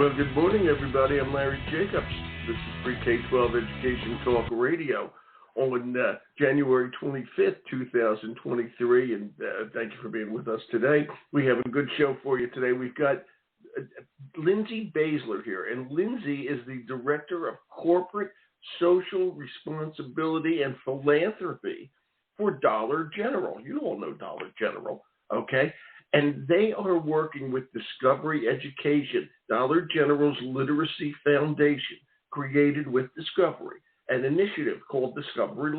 Well, good morning, everybody. I'm Larry Jacobs. This is free K12 Education Talk Radio on January 25th, 2023, and thank you for being with us today. We have a good show for you today. We've got Lindsay Baszler here, and Lindsay is the Director of Corporate Social Responsibility and Philanthropy for Dollar General. You all know Dollar General, okay? And they are working with Discovery Education, Dollar General's literacy foundation, created with Discovery, an initiative called Discover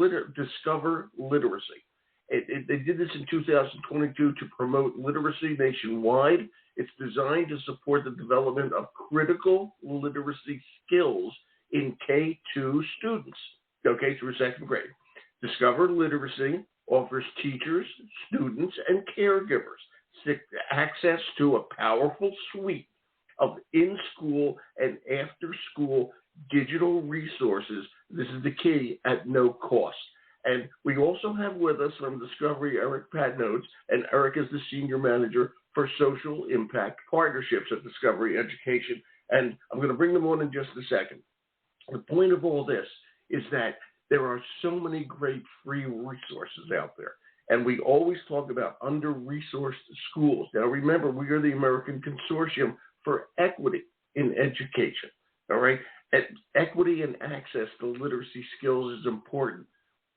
Literacy. They did this in 2022 to promote literacy nationwide. It's designed to support the development of critical literacy skills in K2 students, okay, through second grade. Discover Literacy offers teachers, students, and caregivers access to a powerful suite of in-school and after-school digital resources. This is the key, at no cost. And we also have with us from Discovery Eric Patnodes, and Eric is the Senior Manager for Social Impact Partnerships at Discovery Education. And I'm going to bring them on in just a second. The point of all this is that there are so many great free resources out there. And we always talk about under-resourced schools. Now, remember, we are the American Consortium for Equity in Education, all right? Equity and access to literacy skills is important.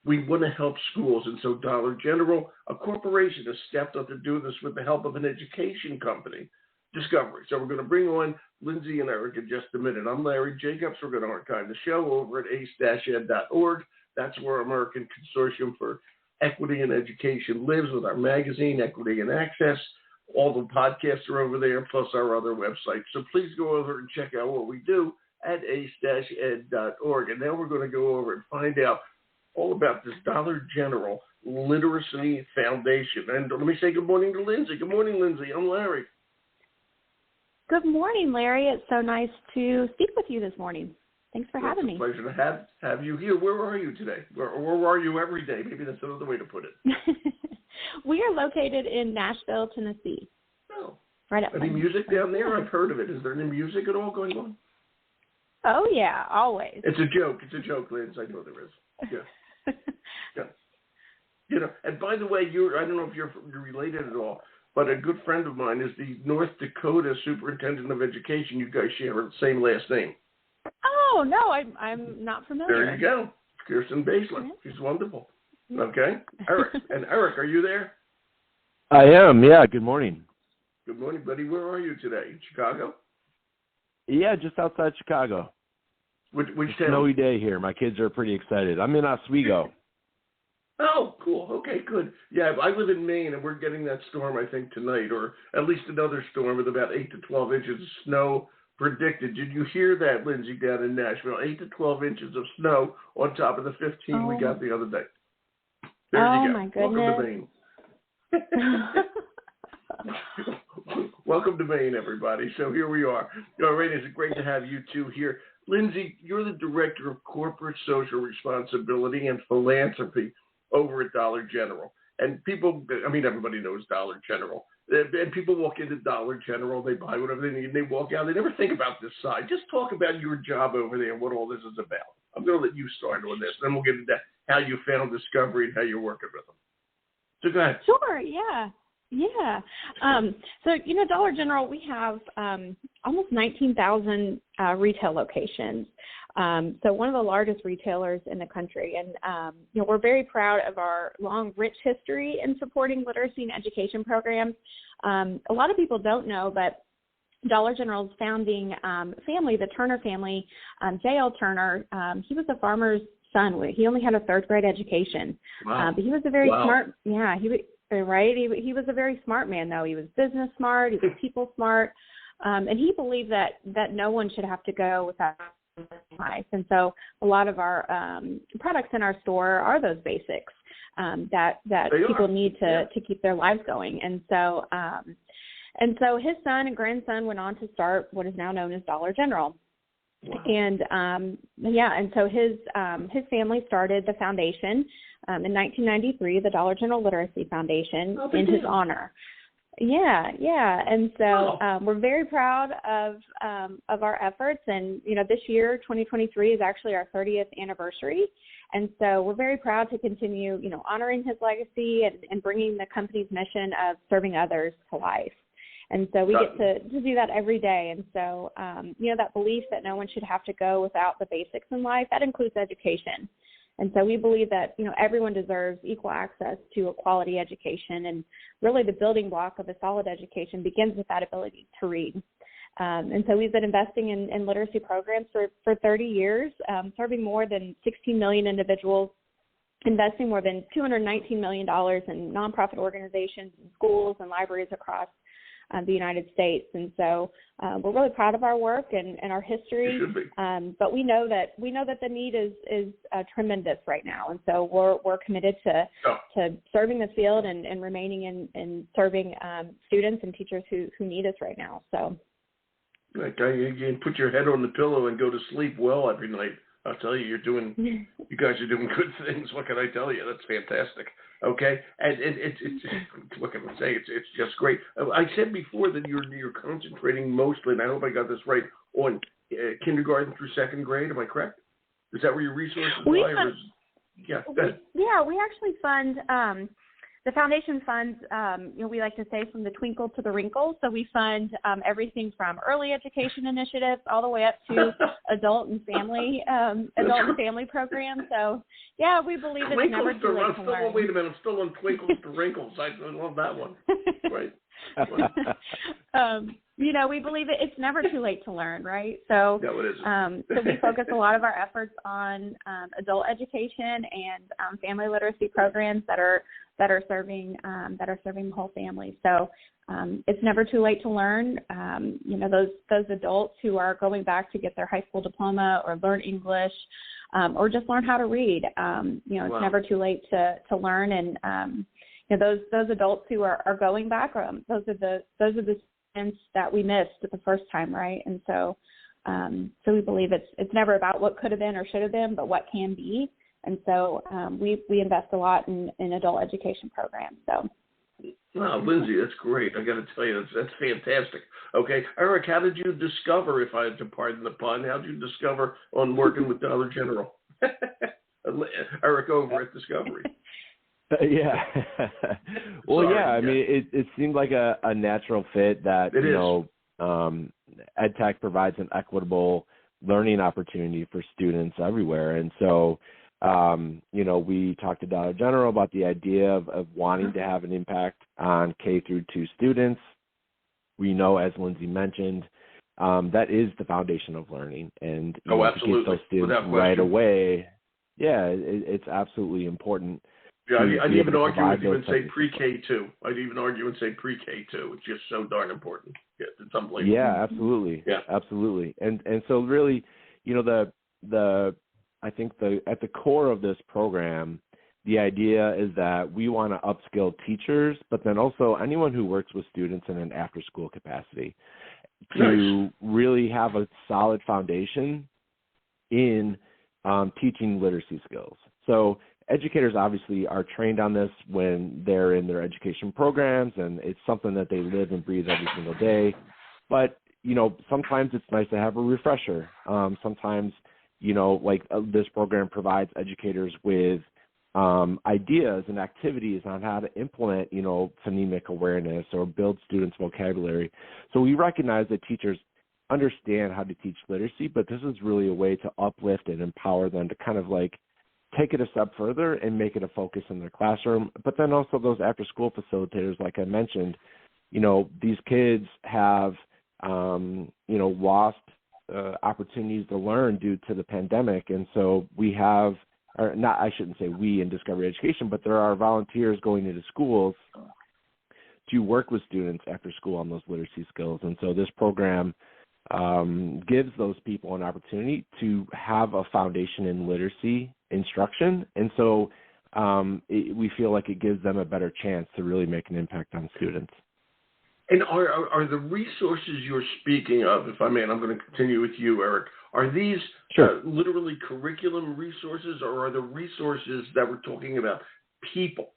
We want to help schools, and so Dollar General, a corporation, has stepped up to do this with the help of an education company, Discovery. So we're going to bring on Lindsay and Eric in just a minute. I'm Larry Jacobs. We're going to archive the show over at ace-ed.org. That's where American Consortium for Equity in Education lives, with our magazine, Equity and Access. All the podcasts are over there, plus our other websites. So please go over and check out what we do at ace-ed.org. And now we're going to go over and find out all about this Dollar General Literacy Foundation. And let me say good morning to Lindsay. Good morning, Lindsay. I'm Larry. Good morning, Larry. It's so nice to speak with you this morning. Thanks for having me. It's a pleasure to have you here. Where are you today? Where are you every day? Maybe that's another way to put it. We are located in Nashville, Tennessee. Oh. Right up. Any music down there? I've heard of it. Is there any music at all going on? Oh, yeah, always. It's a joke. It's a joke, Liz. I know there is. Yeah. Yeah. You know, and by the way, I don't know if you're related at all, but a good friend of mine is the North Dakota Superintendent of Education. You guys share the same last name. Oh, no, I'm not familiar. There you go. Kirsten Baszler. She's wonderful. Okay. Eric. And Eric, are you there? I am, yeah. Good morning. Good morning, buddy. Where are you today? In Chicago? Yeah, just outside Chicago. Which town? Snowy day here. My kids are pretty excited. I'm in Oswego. Oh, cool. Okay, good. Yeah, I live in Maine, and we're getting that storm, I think, tonight, or at least another storm with about 8 to 12 inches of snow predicted. Did you hear that, Lindsay, down in Nashville? 8 to 12 inches of snow on top of the 15 we got the other day. There you go. My goodness. Welcome to Maine. Welcome to Maine, everybody. So here we are. All right, it's great to have you two here. Lindsay, you're the Director of Corporate Social Responsibility and Philanthropy over at Dollar General. And everybody knows Dollar General. And people walk into Dollar General, they buy whatever they need, and they walk out. They never think about this side. Just talk about your job over there and what all this is about. I'm going to let you start on this, then we'll get into how you found Discovery and how you're working with them. So go ahead. Sure, yeah. Yeah. So, Dollar General, we have almost 19,000 retail locations. So one of the largest retailers in the country. And, we're very proud of our long, rich history in supporting literacy and education programs. A lot of people don't know, but Dollar General's founding family, the Turner family, J.L. Turner, he was a farmer's son. He only had a third grade education. Wow. But he was a very smart, he was a very smart man, though. He was business smart, he was people smart, and he believed that no one should have to go without life. And so a lot of our products in our store are those basics that people need to keep their lives going. And so his son and grandson went on to start what is now known as Dollar General. Wow. And so his family started the foundation in 1993, the Dollar General Literacy Foundation, in his honor. Yeah. And so we're very proud of our efforts. And, this year, 2023, is actually our 30th anniversary. And so we're very proud to continue, honoring his legacy and bringing the company's mission of serving others to life. And so we get to do that every day. And so, that belief that no one should have to go without the basics in life, that includes education. And so we believe that, everyone deserves equal access to a quality education. And really the building block of a solid education begins with that ability to read. And so we've been investing in literacy programs for 30 years, serving more than 16 million individuals, investing more than $219 million in nonprofit organizations and schools and libraries across the United States. And so we're really proud of our work and our history. But we know that the need is tremendous right now. And so we're committed to serving the field and remaining in serving students and teachers who need us right now. So. You can put your head on the pillow and go to sleep well every night. I'll tell you, you guys are doing good things. What can I tell you? That's fantastic. Okay, and it's what can I say? It's just great. I said before that you're concentrating mostly, and I hope I got this right, on kindergarten through second grade. Am I correct? Is that where your resources lie? Yeah, we actually fund. The foundation funds, we like to say from the twinkle to the wrinkle. So we fund everything from early education initiatives all the way up to adult and family programs. So, we believe it's never too late to learn. Wait a minute, I'm still on twinkles to wrinkles. I love that one. Right. We believe it's never too late to learn, right? So, no, it isn't. So we focus a lot of our efforts on adult education and family literacy programs that are serving the whole family. So it's never too late to learn. Those adults who are going back to get their high school diploma or learn English or just learn how to read. It's never too late to learn. And those adults who are going back, those are the students that we missed at the first time, right? And so we believe it's never about what could have been or should have been, but what can be. And so we invest a lot in adult education programs. So. Wow, Lindsay, that's great. I got to tell you, that's fantastic. Okay, Eric, how did you discover, if I had to pardon the pun, how did you discover on working with Dollar General? Eric over at Discovery. Yeah. Well, I mean, it seemed like a natural fit that, EdTech provides an equitable learning opportunity for students everywhere. And so, we talked to Dollar General about the idea of wanting to have an impact on K-2 students. We know, as Lindsay mentioned, that is the foundation of learning. And absolutely. To get those students right away, it's absolutely important. Yeah, I'd even argue with you and say pre-K2. I'd even argue and say pre-K2. It's just so darn important. Yeah, it's unbelievable. Yeah, absolutely. Yeah, absolutely. And so really, I think at the core of this program, the idea is that we want to upskill teachers, but then also anyone who works with students in an after-school capacity to really have a solid foundation in teaching literacy skills. So educators obviously are trained on this when they're in their education programs, and it's something that they live and breathe every single day. But, sometimes it's nice to have a refresher. Sometimes, this program provides educators with ideas and activities on how to implement, phonemic awareness or build students' vocabulary. So we recognize that teachers understand how to teach literacy, but this is really a way to uplift and empower them to kind of take it a step further and make it a focus in their classroom. But then also those after-school facilitators, like I mentioned, these kids have, lost opportunities to learn due to the pandemic. And so we have, or not, I shouldn't say we in Discovery Education, but there are volunteers going into schools to work with students after school on those literacy skills. And so this program gives those people an opportunity to have a foundation in literacy instruction. And so we feel like it gives them a better chance to really make an impact on students. And are the resources you're speaking of, if I may, and I'm going to continue with you, Eric, are these literally curriculum resources, or are the resources that we're talking about people?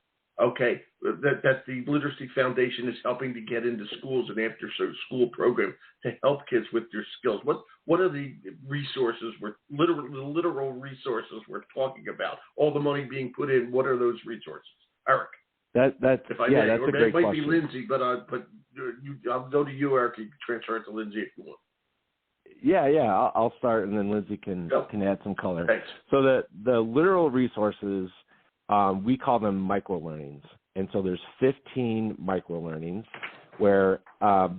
okay, that the Literacy Foundation is helping to get into schools and after school program to help kids with their skills. What are the resources literal resources we're talking about? All the money being put in, what are those resources? Eric. That's that's a great question. It might be Lindsay, but I'll go to you, Eric. You can transfer it to Lindsay if you want. Yeah, I'll start, and then Lindsay can add some color. Thanks. So the literal resources, we call them microlearnings, and so there's 15 microlearnings where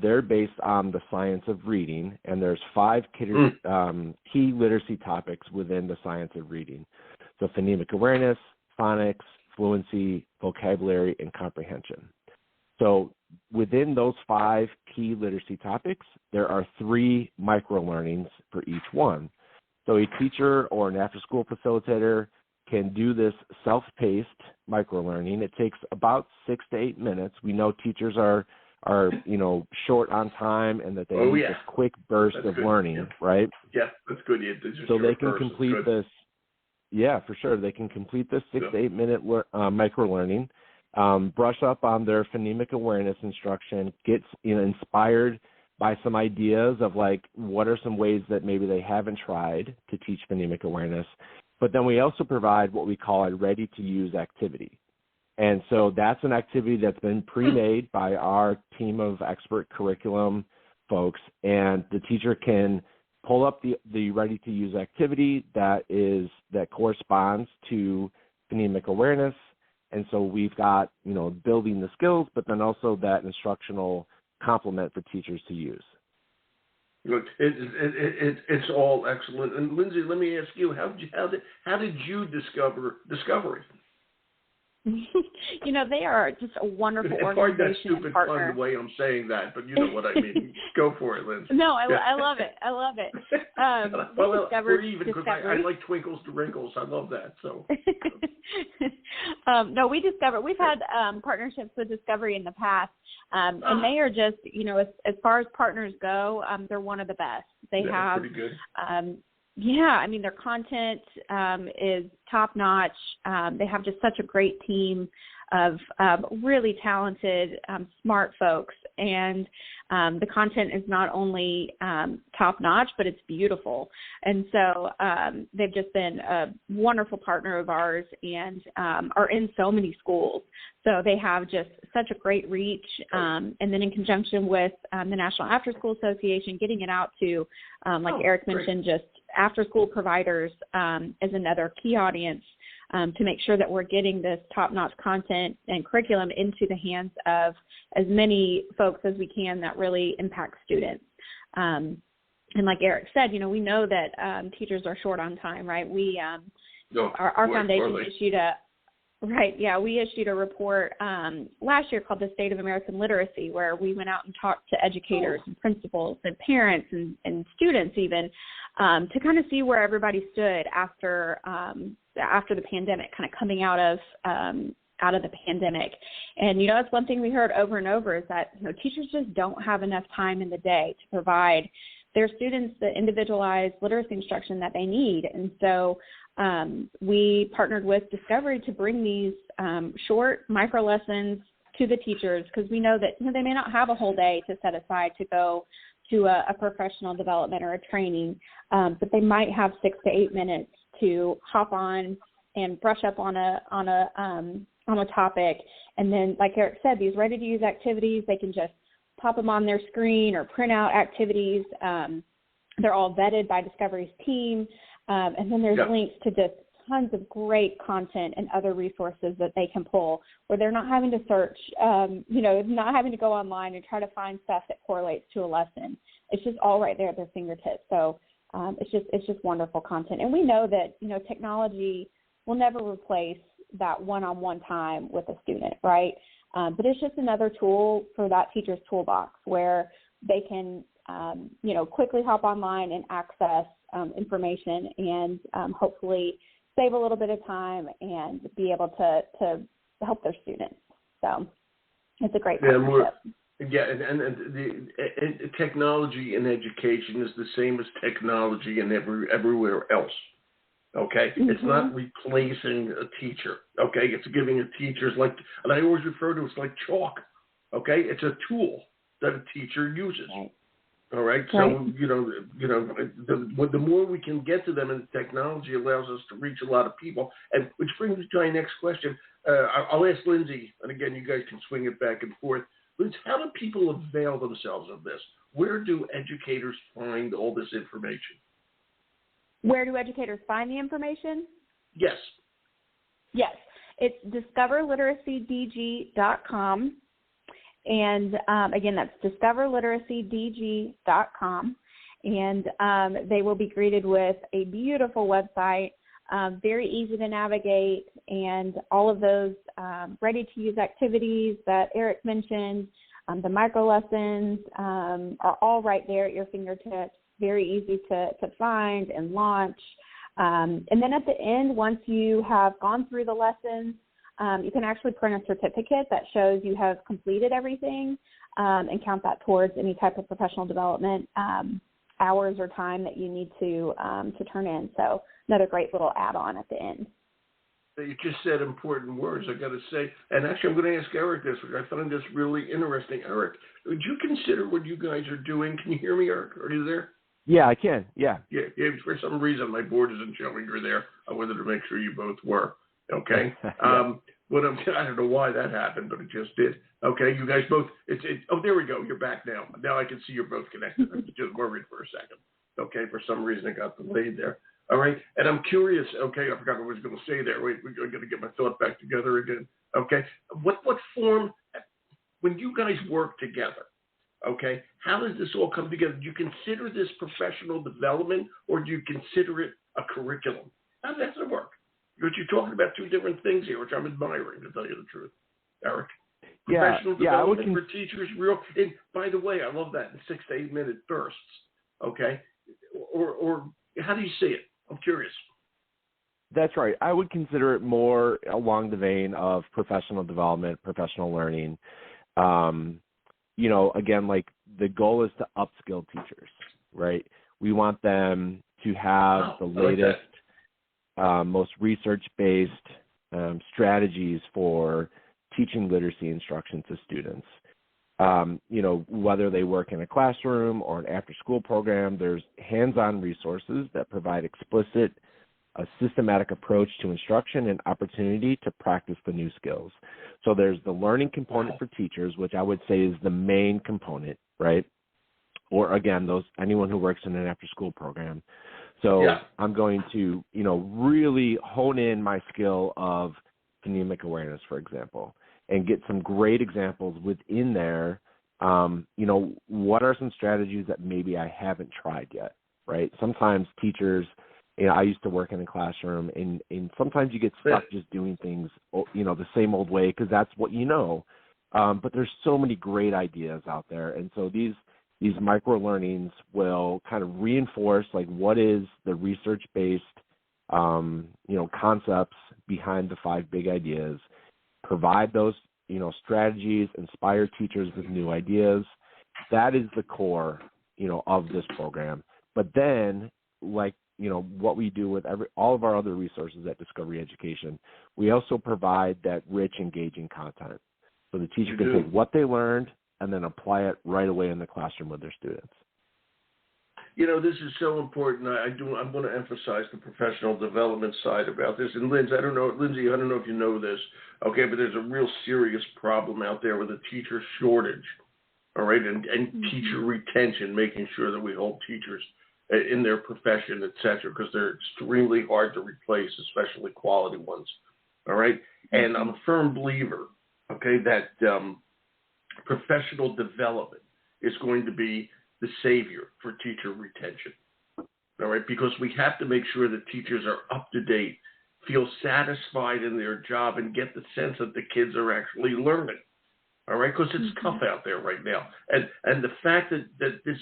they're based on the science of reading, and there's 5 key literacy topics within the science of reading. So phonemic awareness, phonics, fluency, vocabulary, and comprehension. So within those 5 key literacy topics, there are 3 microlearnings for each one. So a teacher or an after-school facilitator can do this self-paced microlearning. It takes about 6 to 8 minutes. We know teachers are short on time and that they need this quick burst of learning, right? Yeah, that's good. So they can complete this. Yeah, for sure. They can complete this 6 to 8 minute microlearning, brush up on their phonemic awareness instruction, get inspired by some ideas of like what are some ways that maybe they haven't tried to teach phonemic awareness. But then we also provide what we call a ready-to-use activity. And so that's an activity that's been pre-made by our team of expert curriculum folks, and the teacher can pull up the ready-to-use activity that corresponds to phonemic awareness. And so we've got, building the skills, but then also that instructional complement for teachers to use. Look, it's all excellent. And Lindsay, let me ask you, how did you discover Discovery? They are just a wonderful organization. It's hard that stupid fun the way I'm saying that, but you know what I mean. Go for it, Lindsay. No, I love it. I love it. We're even because I like twinkles to wrinkles. I love that. So. No, we've had partnerships with Discovery in the past, and they are just, as far as partners go, they're one of the best. They have pretty good. Their content is top notch. They have just such a great team of really talented, smart folks. And the content is not only top notch, but it's beautiful. And so they've just been a wonderful partner of ours and are in so many schools. So they have just such a great reach. And then in conjunction with the National After School Association, getting it out to, Eric mentioned, just after-school providers is another key audience to make sure that we're getting this top-notch content and curriculum into the hands of as many folks as we can that really impact students. And like Eric said, we know that teachers are short on time, right? Our foundation issued we issued a report last year called the State of American Literacy, where we went out and talked to educators and principals and parents and students even to kind of see where everybody stood after the pandemic, kind of coming out of the pandemic. And, that's one thing we heard over and over is that, teachers just don't have enough time in the day to provide their students the individualized literacy instruction that they need. And so we partnered with Discovery to bring these short micro lessons to the teachers, because we know that they may not have a whole day to set aside to go to a professional development or a training, but they might have 6 to 8 minutes to hop on and brush up on a topic. And then, like Eric said, these ready-to-use activities, they can just pop them on their screen or print out activities. They're all vetted by Discovery's team. And then there's links to just tons of great content and other resources that they can pull where they're not having to search, not having to go online and try to find stuff that correlates to a lesson. It's just all right there at their fingertips. So it's just wonderful content. And we know that, technology will never replace that one-on-one time with a student, right? But it's just another tool for that teacher's toolbox where they can, quickly hop online and access information and hopefully save a little bit of time and be able to help their students. So it's a great partnership. And the technology in education is the same as technology in everywhere else. Okay, it's not replacing a teacher. Okay, it's giving a teacher's like, and I always refer to it as like chalk. Okay, it's a tool that a teacher uses. Right. All right, so the more we can get to them, and technology allows us to reach a lot of people. And which brings me to my next question. I'll ask Lindsay, and again, you guys can swing it back and forth. Lindsay, how do people avail themselves of this? Where do educators find all this information? Where do educators find the information? Yes. Yes. It's discoverliteracydg.com. And again, that's discoverliteracydg.com. And they will be greeted with a beautiful website, very easy to navigate, and all of those ready-to-use activities that Eric mentioned, the micro lessons are all right there at your fingertips, very easy to find and launch. And then at the end, once you have gone through the lessons, you can actually print a certificate that shows you have completed everything and count that towards any type of professional development hours or time that you need to turn in. So another great little add-on at the end. You just said important words, I got to say. And actually, I'm going to ask Eric this, which I find this really interesting. Eric, would you consider what you guys are doing? Can you hear me, Eric? Are you there? Yeah, I can. Yeah. Yeah. For some reason, my board isn't showing you're there. I wanted to make sure you both were. Okay. Yeah. I don't know why that happened, but it just did. Okay, you guys both. Oh, there we go. You're back now. Now I can see you're both connected. I was just worried for a second. Okay, for some reason it got delayed there. All right, and I'm curious. Okay, I forgot what I was going to say there. Wait, we're going to get my thought back together again. Okay, what form? When you guys work together, okay, how does this all come together? Do you consider this professional development, or do you consider it a curriculum? How does that work? But you're talking about two different things here, which I'm admiring, to tell you the truth, Eric. Professional development for teachers, and by the way, I love that in 6 to 8 minute bursts. Okay, or how do you see it? I'm curious. That's right. I would consider it more along the vein of professional development, professional learning. Again, like the goal is to upskill teachers, right? We want them to have the latest, most research-based strategies for teaching literacy instruction to students. Whether they work in a classroom or an after-school program, there's hands-on resources that provide a systematic approach to instruction and opportunity to practice the new skills. So there's the learning component for teachers, which I would say is the main component, right? Or again, anyone who works in an after-school program. So I'm going to, really hone in my skill of phonemic awareness, for example, and get some great examples within there. What are some strategies that maybe I haven't tried yet, right? Sometimes teachers, I used to work in a classroom, and sometimes you get stuck just doing things, the same old way because that's what you know. But there's so many great ideas out there. And so these micro learnings will kind of reinforce like what is the research-based, concepts behind the 5 big ideas, provide those, strategies, inspire teachers with new ideas. That is the core, of this program. But then, like, what we do with all of our other resources at Discovery Education, we also provide that rich, engaging content. So the teacher can take what they learned and then apply it right away in the classroom with their students. This is so important. I'm going to emphasize the professional development side about this. And Lindsay, I don't know if you know this, okay, but there's a real serious problem out there with a teacher shortage, all right, and teacher retention, making sure that we hold teachers in their profession, et cetera, because they're extremely hard to replace, especially quality ones, all right? And I'm a firm believer, okay, that professional development is going to be the savior for teacher retention, all right? Because we have to make sure that teachers are up to date, feel satisfied in their job, and get the sense that the kids are actually learning, all right? Because it's tough out there right now. And the fact that this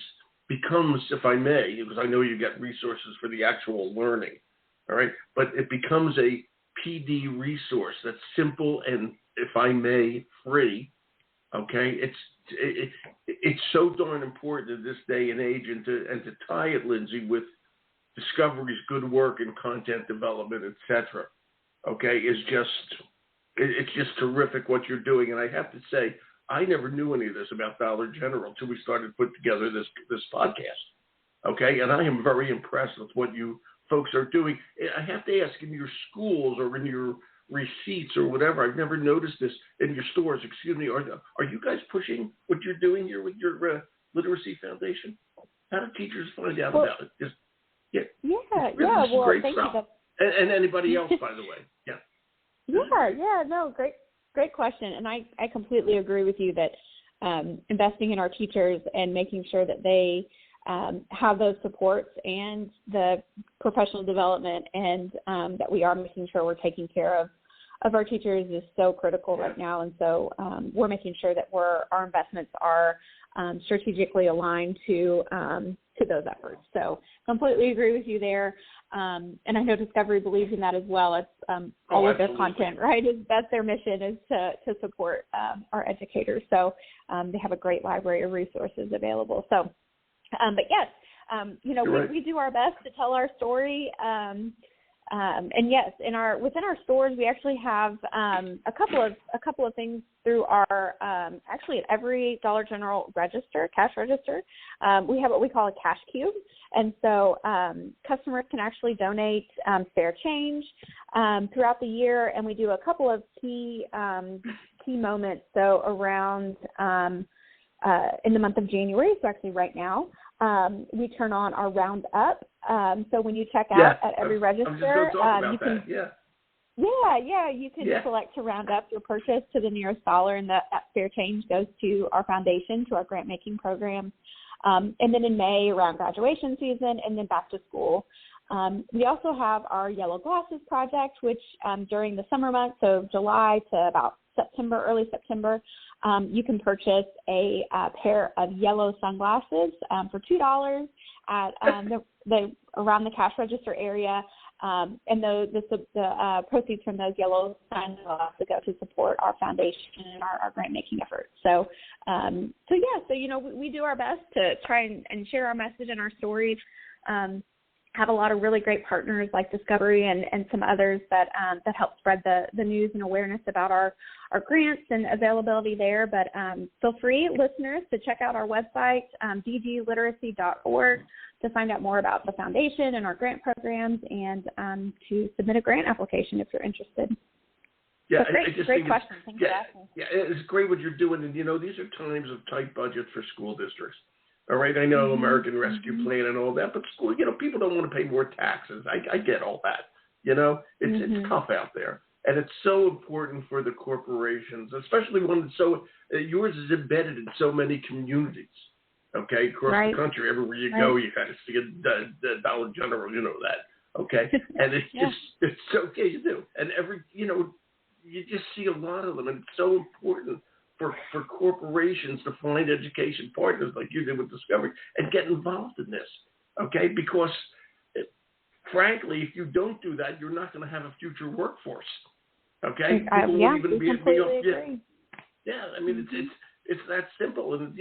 becomes, if I may, because I know you get resources for the actual learning, all right, but it becomes a PD resource that's simple and, if I may, free, okay? It's so darn important in this day and age, and to tie it, Lindsay, with Discovery's good work in content development, etc. Okay, it's just terrific what you're doing. And I have to say, I never knew any of this about Dollar General until we started putting together this podcast. Okay, and I am very impressed with what you folks are doing. I have to ask, in your schools or in your receipts or whatever, I've never noticed this in your stores, excuse me, are you guys pushing what you're doing here with your literacy foundation? How do teachers find out about it? Just yeah, well, great thank stuff. you. And anybody else, by the way, yeah. No, great question. And I completely agree with you that investing in our teachers and making sure that they have those supports and the professional development and that we are making sure we're taking care of our teachers is so critical right now. And so we're making sure that our investments are strategically aligned to those efforts. So completely agree with you there. And I know Discovery believes in that as well. It's all of their content, right? That's their mission, is to support our educators. So they have a great library of resources available. So, but yes, we do our best to tell our story. And yes, within our stores, we actually have a couple of things through our actually at every Dollar General cash register, we have what we call a cash cube, and so customers can actually donate spare change throughout the year, and we do a couple of key moments. So around in the month of January, so actually right now, we turn on our Round Up. So when you check out at every register, you can you can select to round up your purchase to the nearest dollar, and that spare change goes to our foundation, to our grant making program. And then in May, around graduation season, and then back to school. We also have our Yellow Glasses project, which during the summer months, so July to about early September, you can purchase a pair of yellow sunglasses for $2 at around the cash register area, and the proceeds from those yellow sunglasses go to support our foundation and our grant making efforts. So we do our best to try and share our message and our stories. Have a lot of really great partners like Discovery and some others that help spread the news and awareness about our grants and availability there. But feel free, listeners, to check out our website, dgliteracy.org, to find out more about the foundation and our grant programs, and to submit a grant application if you're interested. Yeah, great question. Thanks for asking. Yeah, it's great what you're doing. And, these are times of tight budgets for school districts. All right, I know American Rescue Plan and all that, but school, people don't want to pay more taxes. I get all that. It's tough out there, and it's so important for the corporations, especially when it's so. Yours is embedded in so many communities. Okay, across the country, everywhere you go, you kind of see a Dollar General. You know that. Okay, and it's okay, you do, and you just see a lot of them, and it's so important for corporations to find education partners like you did with Discovery and get involved in this, okay? Because, frankly, if you don't do that, you're not going to have a future workforce, okay? Agree. Yeah, I mean, it's that simple, and,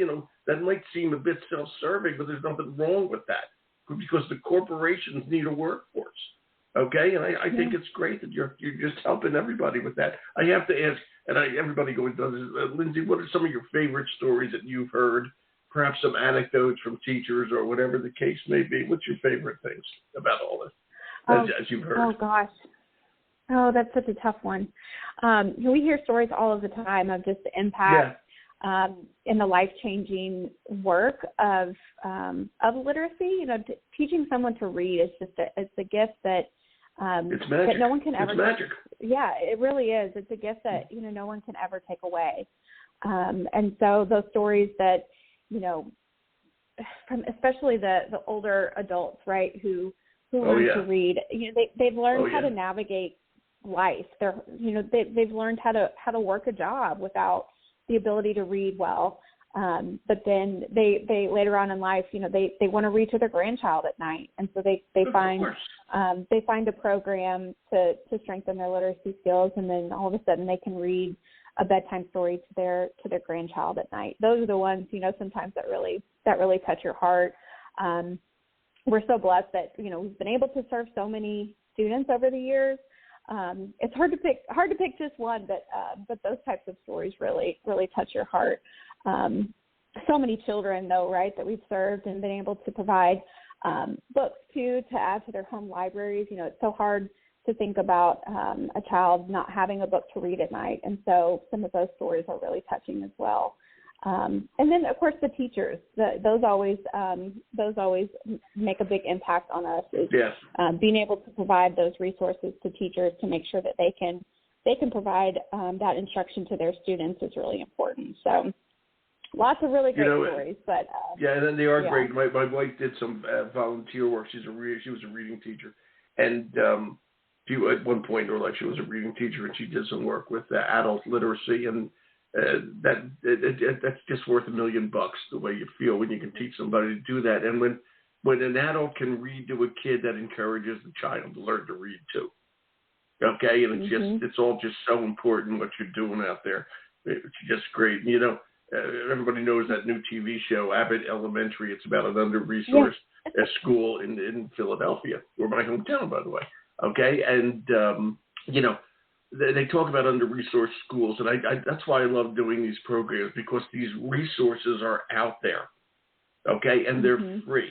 that might seem a bit self-serving, but there's nothing wrong with that because the corporations need a workforce, okay? And I think it's great that you're just helping everybody with that. I have to ask, and everybody going does this. Lindsay, what are some of your favorite stories that you've heard? Perhaps some anecdotes from teachers or whatever the case may be. What's your favorite things about all this, as you've heard? Oh, gosh. Oh, that's such a tough one. We hear stories all of the time of just the impact and the life-changing work of literacy. Teaching someone to read is just it's a gift that it's magic. That no one can ever. It's magic. Yeah, it really is. It's a gift that no one can ever take away. And so those stories that from especially the older adults, right, who learn to read, they've learned how to navigate life. They've learned how to work a job without the ability to read well. But then they later on in life, they want to read to their grandchild at night, and so they find a program to strengthen their literacy skills, and then all of a sudden they can read a bedtime story to their grandchild at night. Those are the ones sometimes that really touch your heart. we're so blessed that, we've been able to serve so many students over the years. It's hard to pick just one, but those types of stories really, really touch your heart. So many children, though, right, that we've served and been able to provide books to add to their home libraries. It's so hard to think about a child not having a book to read at night, and so some of those stories are really touching as well. And then, of course, the teachers. Those always make a big impact on us. Yes. Being able to provide those resources to teachers to make sure that they can provide that instruction to their students is really important. So, lots of really great stories. But and they are great. My wife did some volunteer work. She was a reading teacher, and she at one point in her life she was a reading teacher, and she did some work with adult literacy and. That's just worth $1 million. The way you feel when you can teach somebody to do that, and when an adult can read to a kid, that encourages the child to learn to read too. Okay, and it's all just so important what you're doing out there. It's just great. Everybody knows that new TV show Abbott Elementary. It's about an under-resourced school in Philadelphia, or my hometown, by the way. Okay, and they talk about under-resourced schools, and I that's why I love doing these programs, because these resources are out there, okay, and they're free,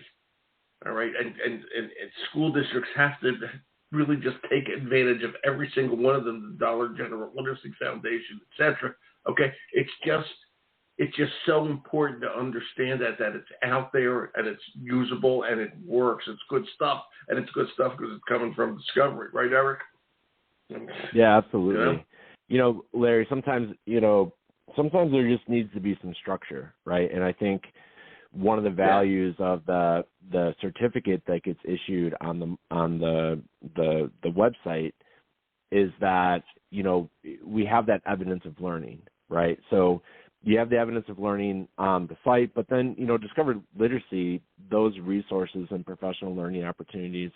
all right, and school districts have to really just take advantage of every single one of them, the Dollar General Literacy Foundation, etc. Okay, it's just so important to understand that it's out there and it's usable and it works. It's good stuff, and it's good stuff because it's coming from discovery, right, Eric? Yeah, absolutely. Larry, sometimes there just needs to be some structure, right? And I think one of the values of the certificate that gets issued on the website is that, we have that evidence of learning, right? So you have the evidence of learning on the site, but then, Discovered Literacy, those resources and professional learning opportunities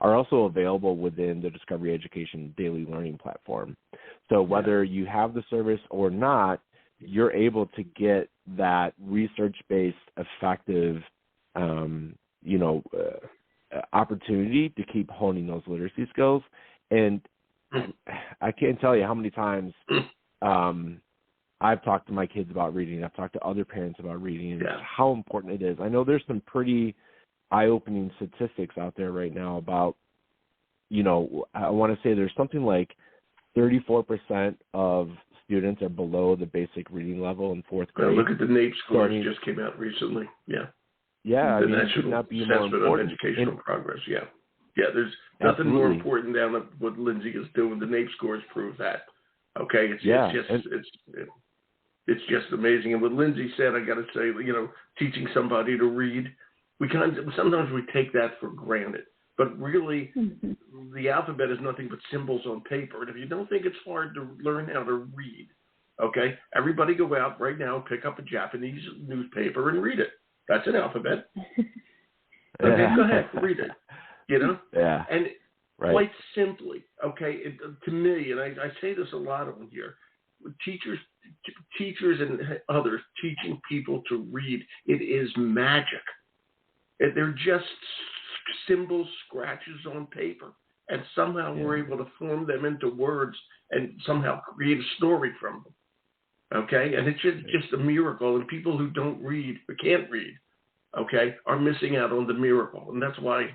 are also available within the Discovery Education daily learning platform. So whether you have the service or not, you're able to get that research-based, effective, opportunity to keep honing those literacy skills. And I can't tell you how many times I've talked to my kids about reading. I've talked to other parents about reading and how important it is. I know there's some pretty eye-opening statistics out there right now about, I want to say there's something like 34% of students are below the basic reading level in fourth grade. Look at the NAEP scores just came out recently. Yeah. Yeah, the it should not be more important. On educational progress. Yeah, there's nothing more important than what Lindsay is doing. The NAEP scores prove that. Okay, it's just amazing. And what Lindsay said, I got to say, teaching somebody to read, sometimes we take that for granted. But really, the alphabet is nothing but symbols on paper. And if you don't think it's hard to learn how to read, okay, everybody go out right now, pick up a Japanese newspaper and read it. That's an alphabet. Okay, go ahead, read it. Yeah. And quite simply, okay, to me, and I say this a lot on here, teachers and others teaching people to read, it is magic. They're just symbols, scratches on paper, and somehow we're able to form them into words and somehow create a story from them. Okay, and it's just a miracle. And people who don't read or can't read, okay, are missing out on the miracle. And that's why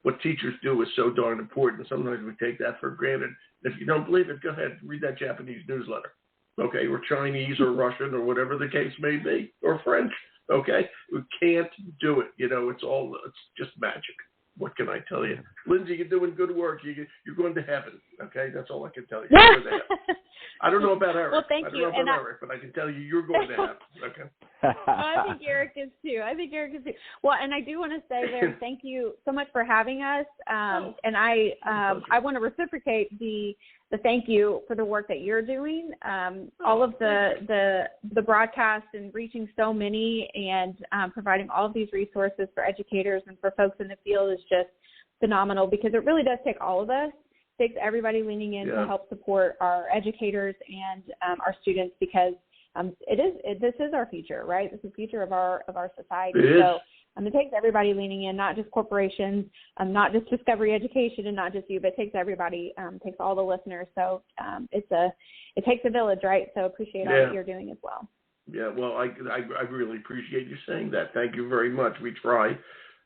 what teachers do is so darn important. Sometimes we take that for granted. If you don't believe it, go ahead, read that Japanese newsletter, okay, or Chinese or Russian or whatever the case may be, or French, okay? We can't do it. It's just magic. What can I tell you? Lindsay, you're doing good work. You're going to heaven, okay? That's all I can tell you. You're going to heaven. I don't know about Eric. Well, thank you. Eric, but I can tell you you're going to heaven, okay? I think Eric is too. Well, and I do want to say there, thank you so much for having us. And I want to reciprocate the thank you for the work that you're doing. All of the broadcast and reaching so many and providing all of these resources for educators and for folks in the field is just phenomenal, because it really does take all of us. It takes everybody leaning in to help support our educators and our students, because this is our future, right? This is the future of our society. So It takes everybody leaning in, not just corporations, not just Discovery Education and not just you, but it takes everybody, takes all the listeners. So it takes a village, right? So appreciate all that you're doing as well. Yeah, well, I really appreciate you saying that. Thank you very much. We try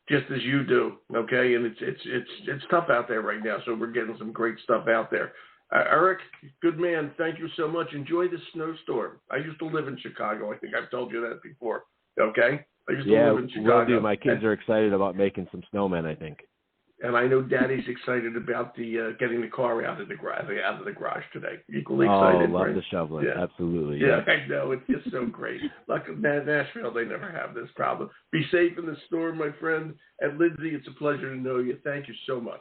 just as you do, okay? And it's tough out there right now, so we're getting some great stuff out there. Eric, good man. Thank you so much. Enjoy the snowstorm. I used to live in Chicago. I think I've told you that before, okay? I used to live in Chicago. Will do. My kids are excited about making some snowmen, I think. And I know Daddy's excited about the getting the car out of the garage today. Equally excited. Oh, love right? the shoveling. Yeah. Absolutely. Yeah, I know. It's just so great. Like Nashville, they never have this problem. Be safe in the storm, my friend. And Lindsay, it's a pleasure to know you. Thank you so much.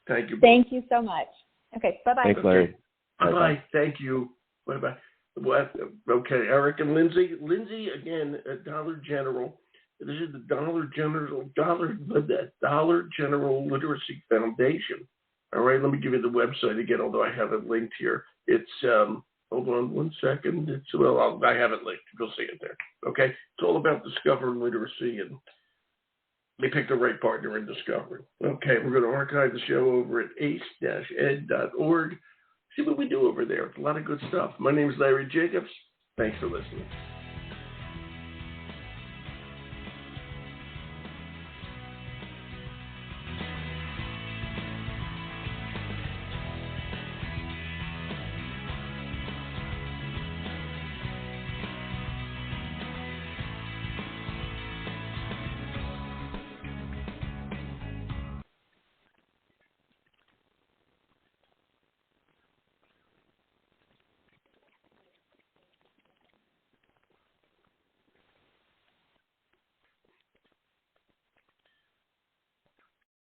Thank you. Thank you so much. Okay, bye-bye. Thanks, Larry. Okay. Bye-bye. Thank you. Bye-bye. Okay, Eric and Lindsay. Lindsay, again, at Dollar General. This is the Dollar General Literacy Foundation. All right, let me give you the website again, although I have it linked here. It's, hold on one second. I have it linked. You'll see it there. Okay, it's all about discovering literacy, and they picked the right partner in discovery. Okay, we're going to archive the show over at ace-ed.org. See what we do over there. It's a lot of good stuff. My name is Larry Jacobs. Thanks for listening.